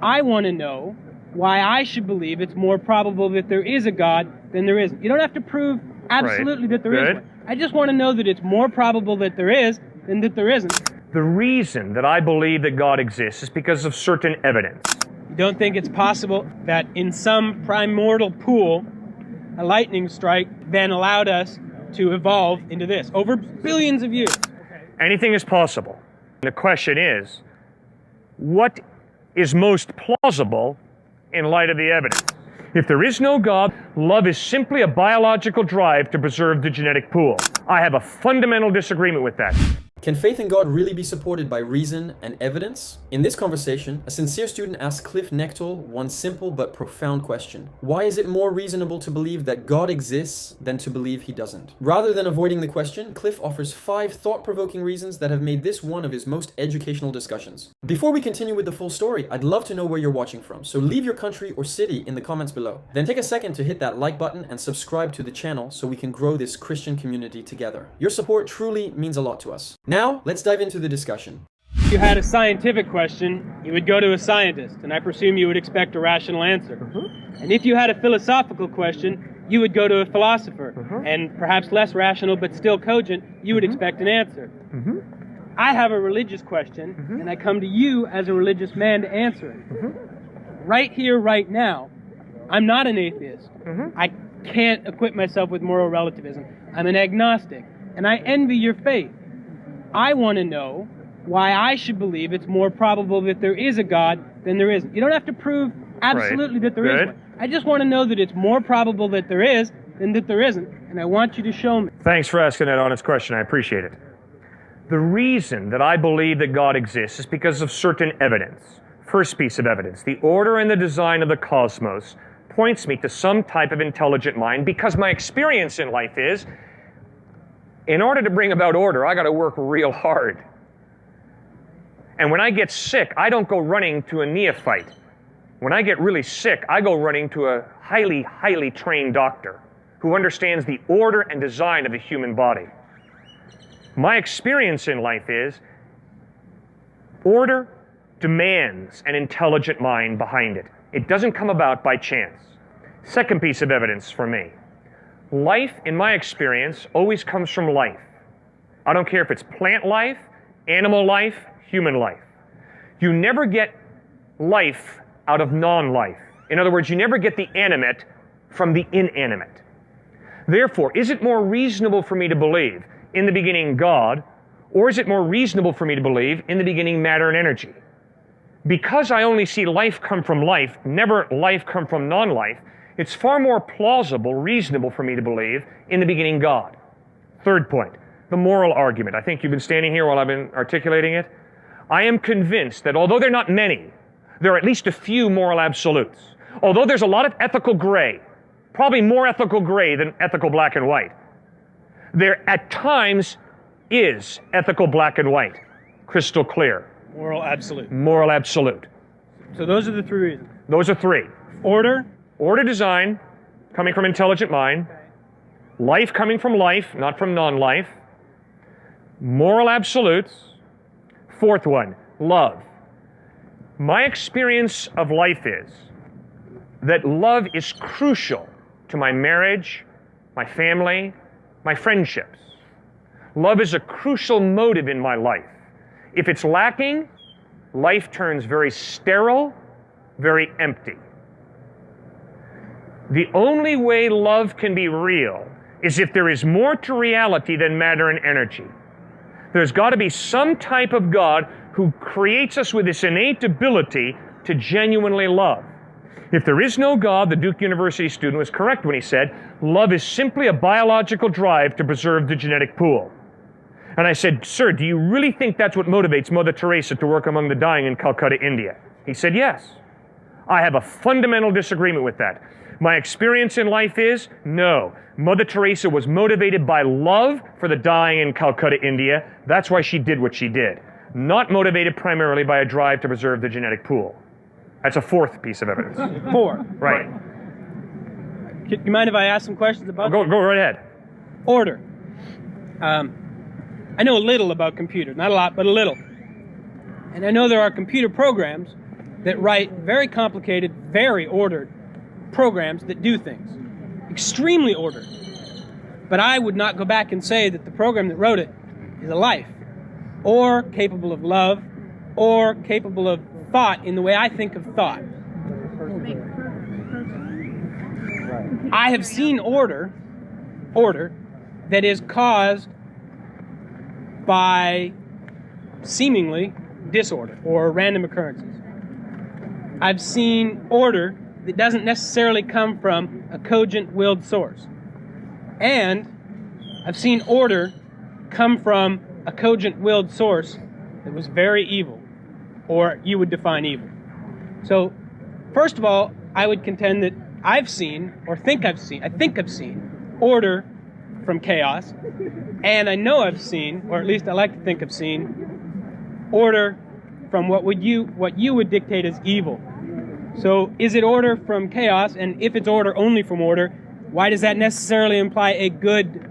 I want to know why I should believe it's more probable that there is a God than there isn't. You don't have to prove absolutely that there is one. I just want to know that it's more probable that there is than that there isn't. The reason that I believe that God exists is because of certain evidence. You don't think it's possible that in some primordial pool, a lightning strike then allowed us to evolve into this over billions of years? Anything is possible. The question is, what is most plausible in light of the evidence? If there is no God, love is simply a biological drive to preserve the genetic pool. I have a fundamental disagreement with that. Can faith in God really be supported by reason and evidence? In this conversation, a sincere student asks Cliffe Knechtle one simple but profound question. Why is it more reasonable to believe that God exists than to believe he doesn't? Rather than avoiding the question, Cliffe offers 5 thought-provoking reasons that have made this one of his most educational discussions. Before we continue with the full story, I'd love to know where you're watching from, so leave your country or city in the comments below. Then take a second to hit that like button and subscribe to the channel so we can grow this Christian community together. Your support truly means a lot to us. Now, let's dive into the discussion. If you had a scientific question, you would go to a scientist, and I presume you would expect a rational answer. And if you had a philosophical question, you would go to a philosopher, and perhaps less rational but still cogent, you would expect an answer. I have a religious question, and I come to you as a religious man to answer it. Right here, right now, I'm not an atheist. I can't equip myself with moral relativism. I'm an agnostic, and I envy your faith. I want to know why I should believe it's more probable that there is a God than there isn't. You don't have to prove absolutely that there is one. I just want to know that it's more probable that there is than that there isn't, and I want you to show me. Thanks for asking that honest question. I appreciate it. The reason that I believe that God exists is because of certain evidence. First piece of evidence, the order and the design of the cosmos points me to some type of intelligent mind, because my experience in life is, in order to bring about order, I got to work real hard. And when I get sick, I don't go running to a neophyte. When I get really sick, I go running to a highly, highly trained doctor who understands the order and design of the human body. My experience in life is, order demands an intelligent mind behind it. It doesn't come about by chance. Second piece of evidence for me. Life, in my experience, always comes from life. I don't care if it's plant life, animal life, human life. You never get life out of non-life. In other words, you never get the animate from the inanimate. Therefore, is it more reasonable for me to believe in the beginning God, or is it more reasonable for me to believe in the beginning matter and energy? Because I only see life come from life, never life come from non-life, it's far more plausible, reasonable for me to believe in the beginning God. Third point, the moral argument. I think you've been standing here while I've been articulating it. I am convinced that although there are not many, there are at least a few moral absolutes. Although there's a lot of ethical gray, probably more ethical gray than ethical black and white, there at times is ethical black and white, crystal clear. Moral absolute. Moral absolute. So those are the 3 reasons. Those are 3. Order. Order design, coming from intelligent mind. Life coming from life, not from non-life. Moral absolutes. Fourth one, love. My experience of life is that love is crucial to my marriage, my family, my friendships. Love is a crucial motive in my life. If it's lacking, life turns very sterile, very empty. The only way love can be real is if there is more to reality than matter and energy. There's got to be some type of God who creates us with this innate ability to genuinely love. If there is no God, the Duke University student was correct when he said, love is simply a biological drive to preserve the genetic pool. And I said, sir, do you really think that's what motivates Mother Teresa to work among the dying in Calcutta, India? He said, yes. I have a fundamental disagreement with that. My experience in life is, no. Mother Teresa was motivated by love for the dying in Calcutta, India. That's why she did what she did. Not motivated primarily by a drive to preserve the genetic pool. That's a 4th piece of evidence. 4. Right. Do you mind if I ask some questions about Go right ahead. Order. I know a little about computers. Not a lot, but a little. And I know there are computer programs that write very complicated, very ordered programs that do things. Extremely ordered. But I would not go back and say that the program that wrote it is a life, or capable of love, or capable of thought in the way I think of thought. I have seen order that is caused by seemingly disorder or random occurrences. I've seen order that doesn't necessarily come from a cogent willed source. And I've seen order come from a cogent willed source that was very evil, or you would define evil. So, first of all, I would contend that I've seen, or I think I've seen order from chaos, and I know I've seen, or at least I like to think I've seen, order from what you would dictate as evil. So is it order from chaos? And if it's order only from order, why does that necessarily imply a good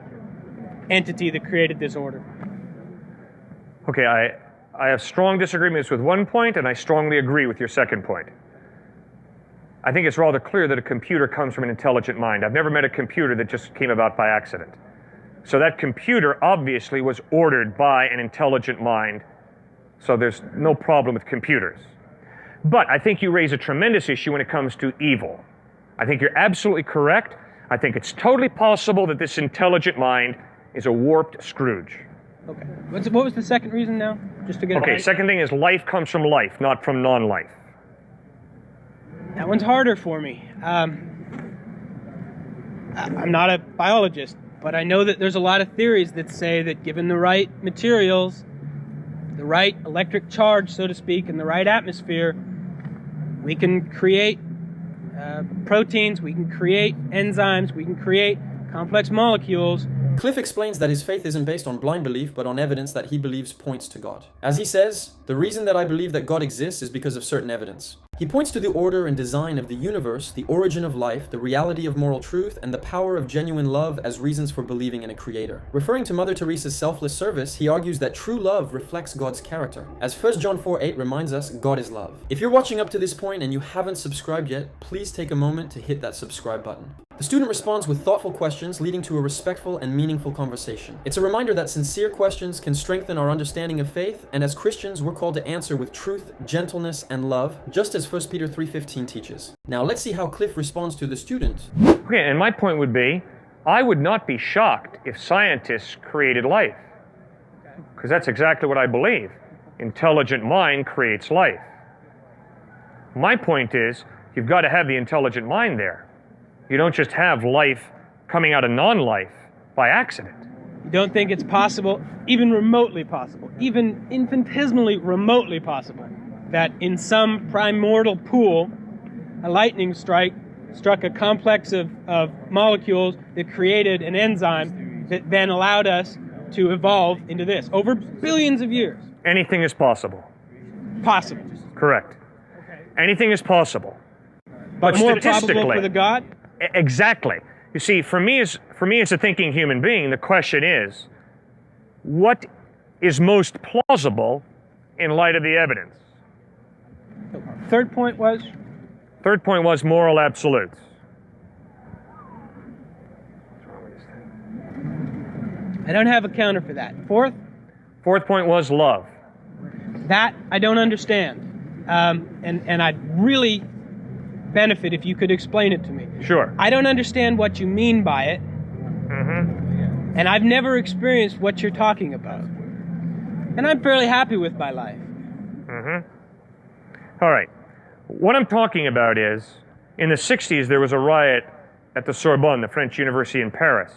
entity that created this order? Okay, I have strong disagreements with one point, and I strongly agree with your second point. I think it's rather clear that a computer comes from an intelligent mind. I've never met a computer that just came about by accident. So that computer obviously was ordered by an intelligent mind, so there's no problem with computers. But I think you raise a tremendous issue when it comes to evil. I think you're absolutely correct. I think it's totally possible that this intelligent mind is a warped Scrooge. Okay. What was the second reason now? Just to get Okay, second thing is life comes from life, not from non-life. That one's harder for me. I'm not a biologist, but I know that there's a lot of theories that say that given the right materials, the right electric charge, so to speak, and the right atmosphere, we can create proteins, we can create enzymes, we can create complex molecules. Cliffe explains that his faith isn't based on blind belief, but on evidence that he believes points to God. As he says, the reason that I believe that God exists is because of certain evidence. He points to the order and design of the universe, the origin of life, the reality of moral truth, and the power of genuine love as reasons for believing in a creator. Referring to Mother Teresa's selfless service, he argues that true love reflects God's character. As 1 John 4:8 reminds us, God is love. If you're watching up to this point and you haven't subscribed yet, please take a moment to hit that subscribe button. The student responds with thoughtful questions, leading to a respectful and meaningful conversation. It's a reminder that sincere questions can strengthen our understanding of faith, and as Christians, we're called to answer with truth, gentleness, and love, just as 1 Peter 3:15 teaches. Now, let's see how Cliffe responds to the student. Okay, and my point would be, I would not be shocked if scientists created life. Because that's exactly what I believe. Intelligent mind creates life. My point is, you've got to have the intelligent mind there. You don't just have life coming out of non-life by accident. You don't think it's possible, even remotely possible, even infinitesimally remotely possible, that in some primordial pool, a lightning strike struck a complex of molecules that created an enzyme that then allowed us to evolve into this over billions of years? Anything is possible. Possible. Correct. Okay. Anything is possible. But more statistically, probable for the God? Exactly. You see, for me as a thinking human being, the question is, what is most plausible in light of the evidence? Third point was? Third point was moral absolutes. I don't have a counter for that. Fourth? Fourth point was love. That I don't understand. And I'd really benefit if you could explain it to me. Sure. I don't understand what you mean by it. Mm-hmm. And I've never experienced what you're talking about. And I'm fairly happy with my life. Mm-hmm. All right. What I'm talking about is, in the 60s, there was a riot at the Sorbonne, the French university in Paris.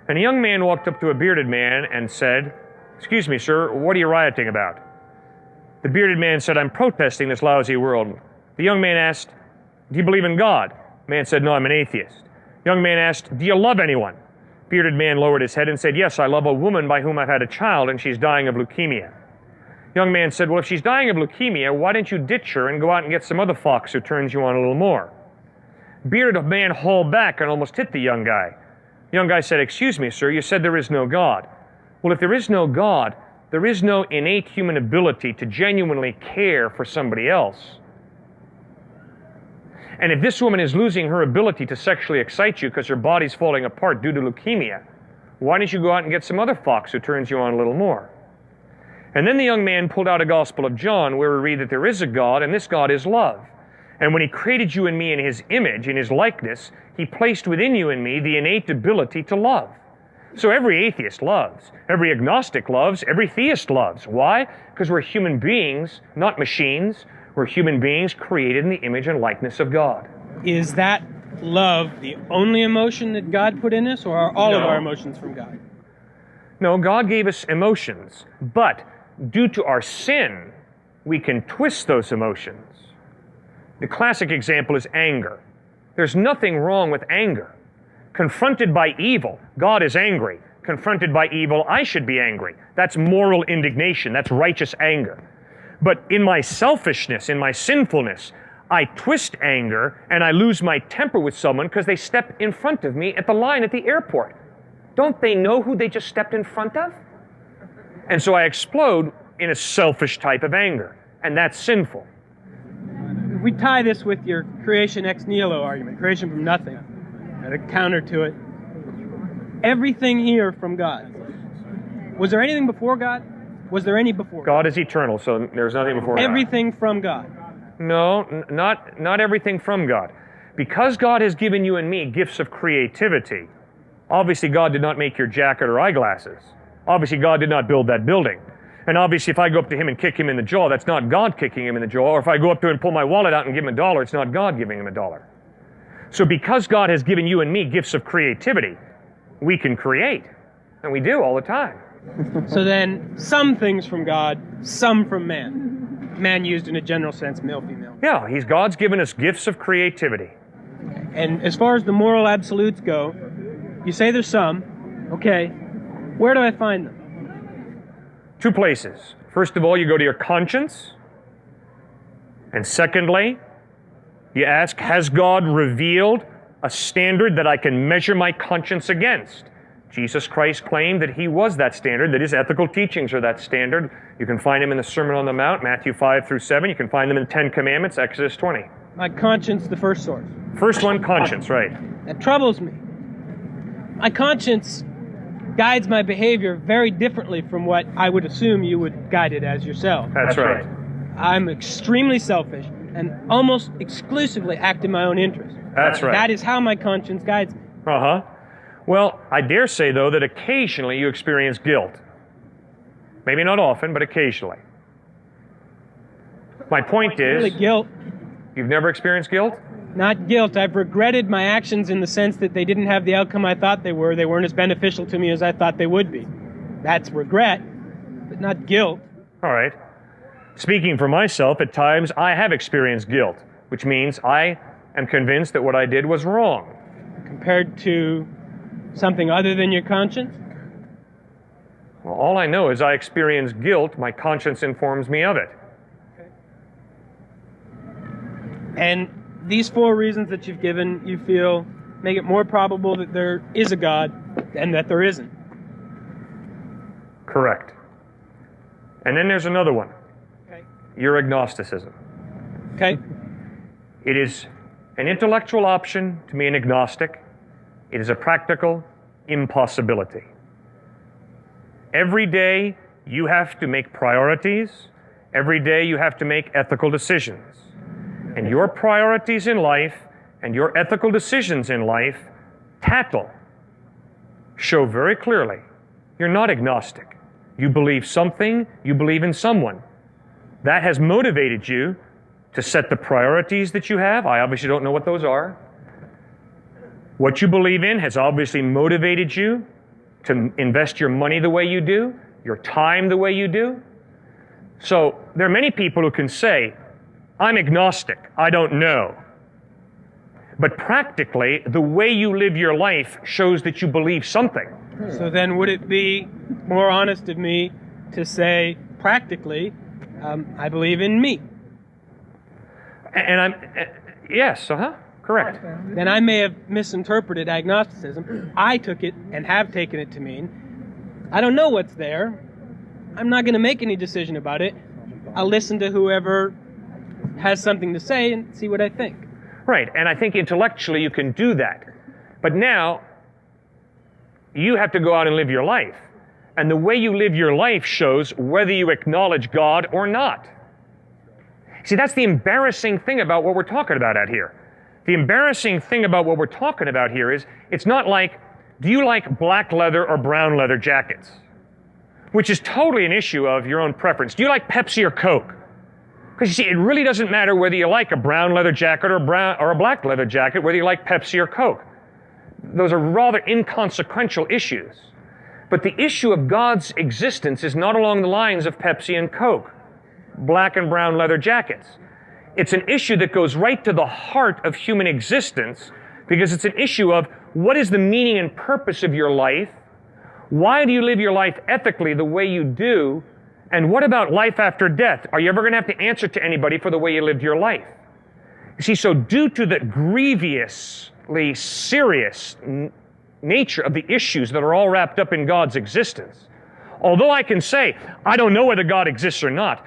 And a young man walked up to a bearded man and said, "Excuse me, sir, what are you rioting about?" The bearded man said, "I'm protesting this lousy world." The young man asked, "Do you believe in God?" The man said, "No, I'm an atheist." The young man asked, "Do you love anyone?" Bearded man lowered his head and said, "Yes, I love a woman by whom I've had a child, and she's dying of leukemia." The young man said, "Well, if she's dying of leukemia, why don't you ditch her and go out and get some other fox who turns you on a little more?" Bearded man hauled back and almost hit the young guy. The young guy said, "Excuse me, sir, you said there is no God." Well, if there is no God, there is no innate human ability to genuinely care for somebody else. And if this woman is losing her ability to sexually excite you because her body's falling apart due to leukemia, why don't you go out and get some other fox who turns you on a little more? And then the young man pulled out a Gospel of John where we read that there is a God, and this God is love. And when he created you and me in his image, in his likeness, he placed within you and me the innate ability to love. So every atheist loves, every agnostic loves, every theist loves. Why? Because we're human beings, not machines. We're human beings created in the image and likeness of God. Is that love the only emotion that God put in us, or are all of No. our emotions from God? No, God gave us emotions, but due to our sin, we can twist those emotions. The classic example is anger. There's nothing wrong with anger. Confronted by evil, God is angry. Confronted by evil, I should be angry. That's moral indignation. That's righteous anger. But in my selfishness, in my sinfulness, I twist anger and I lose my temper with someone because they step in front of me at the line at the airport. Don't they know who they just stepped in front of? And so I explode in a selfish type of anger, and that's sinful. We tie this with your creation ex nihilo argument, creation from nothing, and a counter to it. Everything here from God. Was there anything before God? Was there any before God? God is eternal, so there's nothing before God. Everything from God. No, not everything from God. Because God has given you and me gifts of creativity, obviously God did not make your jacket or eyeglasses. Obviously God did not build that building. And obviously if I go up to him and kick him in the jaw, that's not God kicking him in the jaw. Or if I go up to him and pull my wallet out and give him $1, it's not God giving him $1. So because God has given you and me gifts of creativity, we can create. And we do all the time. So then, some things from God, some from man. Man used in a general sense, male, female. Yeah, God's given us gifts of creativity. And as far as the moral absolutes go, you say there's some. Okay, where do I find them? 2 places. First of all, you go to your conscience. And secondly, you ask, has God revealed a standard that I can measure my conscience against? Jesus Christ claimed that he was that standard, that his ethical teachings are that standard. You can find them in the Sermon on the Mount, Matthew 5 through 7. You can find them in the 10 Commandments, Exodus 20. My conscience, the first source. First one, conscience, right. That troubles me. My conscience guides my behavior very differently from what I would assume you would guide it as yourself. That's right. I'm extremely selfish and almost exclusively act in my own interest. That's right. That is how my conscience guides me. Uh-huh. Well, I dare say, though, that occasionally you experience guilt. Maybe not often, but occasionally. My point is... Really guilt. You've never experienced guilt? Not guilt. I've regretted my actions in the sense that they didn't have the outcome I thought they were. They weren't as beneficial to me as I thought they would be. That's regret, but not guilt. All right. Speaking for myself, at times I have experienced guilt, which means I am convinced that what I did was wrong. Compared to something other than your conscience? Well, all I know is I experience guilt. My conscience informs me of it. And these 4 reasons that you've given, you feel, make it more probable that there is a God than that there isn't. Correct. And then there's another one. Okay. Your agnosticism. Okay. It is an intellectual option to be an agnostic. It is a practical impossibility. Every day you have to make priorities. Every day you have to make ethical decisions. And your priorities in life and your ethical decisions in life show very clearly you're not agnostic. You believe something, you believe in someone. That has motivated you to set the priorities that you have. I obviously don't know what those are. What you believe in has obviously motivated you to invest your money the way you do, your time the way you do. So there are many people who can say, I'm agnostic, I don't know. But practically, the way you live your life shows that you believe something. So then would it be more honest of me to say, practically, I believe in me? And yes, correct. Then I may have misinterpreted agnosticism. I took it and have taken it to mean, I don't know what's there. I'm not going to make any decision about it. I'll listen to whoever has something to say and see what I think. Right, and I think intellectually you can do that. But now, you have to go out and live your life. And the way you live your life shows whether you acknowledge God or not. See, that's the embarrassing thing about what we're talking about out here. The embarrassing thing about what we're talking about here is, it's not like, do you like black leather or brown leather jackets? Which is totally an issue of your own preference. Do you like Pepsi or Coke? Because you see, it really doesn't matter whether you like a brown leather jacket or a black leather jacket, whether you like Pepsi or Coke. Those are rather inconsequential issues. But the issue of God's existence is not along the lines of Pepsi and Coke, black and brown leather jackets. It's an issue that goes right to the heart of human existence, because it's an issue of what is the meaning and purpose of your life? Why do you live your life ethically the way you do? And what about life after death? Are you ever going to have to answer to anybody for the way you lived your life? You see, so due to the grievously serious nature of the issues that are all wrapped up in God's existence, although I can say, I don't know whether God exists or not,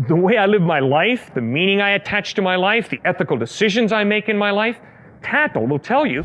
the way I live my life, the meaning I attach to my life, the ethical decisions I make in my life, Knechtle will tell you.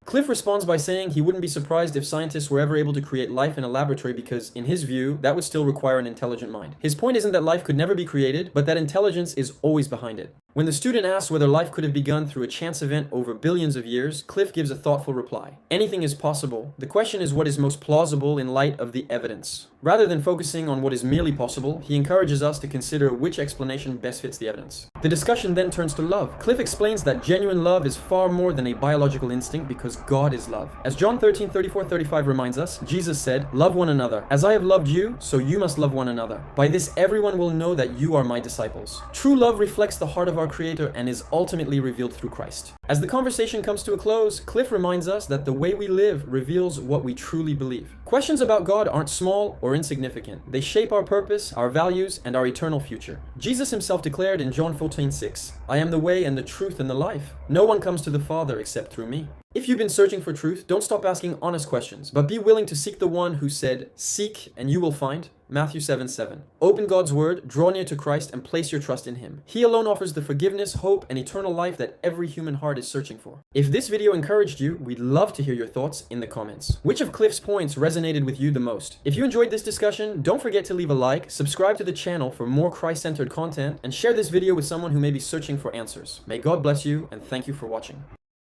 Cliffe responds by saying he wouldn't be surprised if scientists were ever able to create life in a laboratory because, in his view, that would still require an intelligent mind. His point isn't that life could never be created, but that intelligence is always behind it. When the student asks whether life could have begun through a chance event over billions of years, Cliffe gives a thoughtful reply. Anything is possible. The question is what is most plausible in light of the evidence. Rather than focusing on what is merely possible, he encourages us to consider which explanation best fits the evidence. The discussion then turns to love. Cliffe explains that genuine love is far more than a biological instinct because God is love. As John 13:34-35 reminds us, Jesus said, "Love one another. As I have loved you, so you must love one another. By this everyone will know that you are my disciples." True love reflects the heart of our Creator and is ultimately revealed through Christ. As the conversation comes to a close, Cliffe reminds us that the way we live reveals what we truly believe. Questions about God aren't small or insignificant. They shape our purpose, our values, and our eternal future. Jesus himself declared in John 14:6, "I am the way and the truth and the life. No one comes to the Father except through me." If you've been searching for truth, don't stop asking honest questions, but be willing to seek the one who said, "Seek and you will find." Matthew 7:7. Open God's word, draw near to Christ, and place your trust in him. He alone offers the forgiveness, hope, and eternal life that every human heart is searching for. If this video encouraged you, we'd love to hear your thoughts in the comments. Which of Cliffe's points resonated with you the most? If you enjoyed this discussion, don't forget to leave a like, subscribe to the channel for more Christ-centered content, and share this video with someone who may be searching for answers. May God bless you, and thank you for watching.